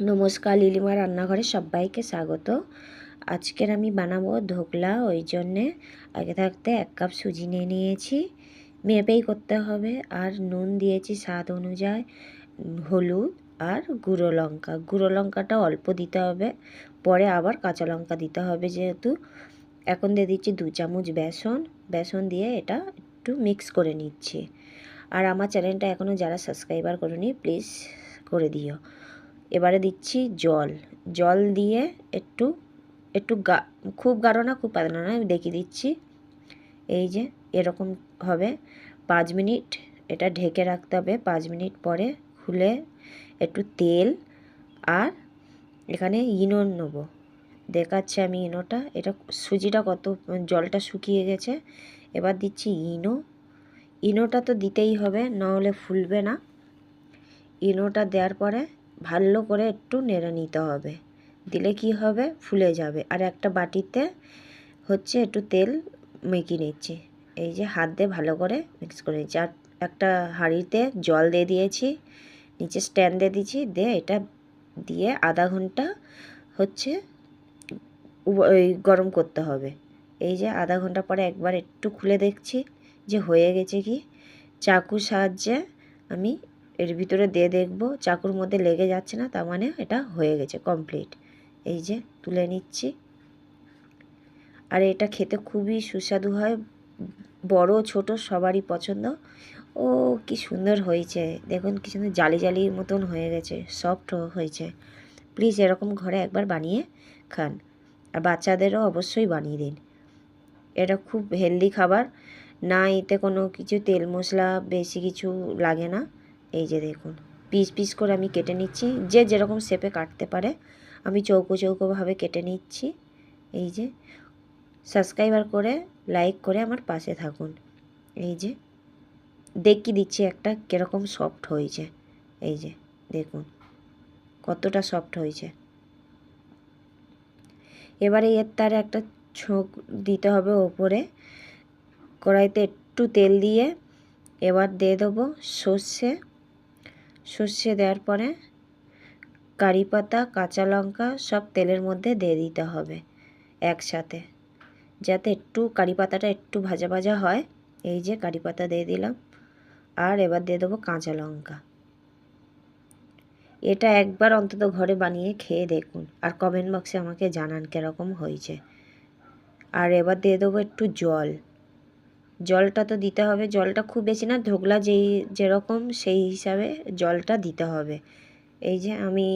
নমস্কার, লিলিমা রান্নাঘরে সবাইকে স্বাগত। আজকের আমি বানাবো ধোকলা। ওই জন্যে আগে থাকতে 1 কাপ সুজি নিয়ে নিয়েছি, মেপেই করতে হবে। আর নুন দিয়েছি স্বাদ অনুযায়ী, হলুদ আর গুঁড়ো লঙ্কাটা অল্প দিতে হবে, পরে আবার কাঁচা লঙ্কা দিতে হবে যেহেতু। এখন দিয়ে দিচ্ছি 2 চামচ বেসন দিয়ে এটা একটু মিক্স করে নিচ্ছি। আর আমার চ্যানেলটা এখনও যারা সাবস্ক্রাইবার করেনি প্লিজ করে দিও। এবারে দিচ্ছি জল দিয়ে একটু একটু খুব গাঢ় না খুব পাতলা না, আমি দেখিয়ে দিচ্ছি। এই যে এরকম হবে। 5 মিনিট এটা ঢেকে রাখতে হবে। 5 মিনিট পরে খুলে একটু তেল আর এখানে ইনো নেব, দেখাচ্ছি আমি ইনোটা। এটা সুজিটা কত জলটা শুকিয়ে গেছে। এবার দিচ্ছি ইনোটা তো দিতেই হবে, নাহলে ফুলবে না। ইনোটা দেওয়ার পরে ভালো করে একটু নেড়ে নিতে হবে, দিলে কি হবে ফুলে যাবে। আর একটা বাটিতে একটু তেল মেখে নিচ্ছি, এই যে হাত দিয়ে ভালো করে মিক্স করে নিচ্ছি। আর একটা হাঁড়িতে জল দিয়ে দিয়েছি, নিচে স্ট্যান্ড দিয়ে দিয়েছি, দিয়ে এটা দিয়ে আধা ঘন্টা গরম করতে হবে। এই যে আধা ঘন্টা পরে একবার একটু খুলে দেখছি যে হয়ে গেছে কি। চাকুর সাহায্যে আমি এর ভিতরে দিয়ে দেখব, চাকুর মধ্যে লেগে যাচ্ছে না, তার মানে এটা হয়ে গেছে কমপ্লিট। এই যে তুলে নিচ্ছি। আর এটা খেতে খুবই সুস্বাদু হয়, বড় ছোট সবারই পছন্দ। ও কি সুন্দর হয়েছে, দেখুন কি সুন্দর জালি জালির মতন হয়ে গেছে, সফট হয়েছে। প্লিজ এরকম ঘরে একবার বানিয়ে খান, আর বাচ্চাদেরও অবশ্যই বানিয়ে দিন। এটা খুব হেলদি খাবার, না এতে কোনো কিছু তেল মশলা বেশি কিছু লাগে না। এই যে দেখুন পিস পিস করে আমি কেটে নিচ্ছি, যে যেরকম শেপে কাটতে পারে। আমি চৌকো চৌকোভাবে কেটে নিচ্ছি। এই যে সাবস্ক্রাইবার করে লাইক করে আমার পাশে থাকুন। এই যে দেখিয়ে দিচ্ছি একটা কীরকম সফট হয়েছে। এই যে দেখুন কতটা সফট হয়েছে। এবারে এর তার একটা ছোঁক দিতে হবে ওপরে, কড়াইতে একটু তেল দিয়ে এবার দিয়ে দেবো সর্ষে দেওয়ার পরে কারি পাতা কাঁচা লঙ্কা সব তেলের মধ্যে দিয়ে দিতে হবে একসাথে, যাতে একটু কারি পাতাটা একটু ভাজা ভাজা হয়। এই যে কারি পাতা দিয়ে দিলাম, আর এবার দিয়ে দেবো কাঁচা লঙ্কা। এটা একবার অন্তত ঘরে বানিয়ে খেয়ে দেখুন, আর কমেন্ট বক্সে আমাকে জানান কীরকম হয়েছে। আর এবার দিয়ে দেবো একটু জলটা তো দিতে হবে, জলটা খুব বেশি না, ধোকলা যেরকম সেই হিসাবে জলটা দিতে হবে। এই যে আমি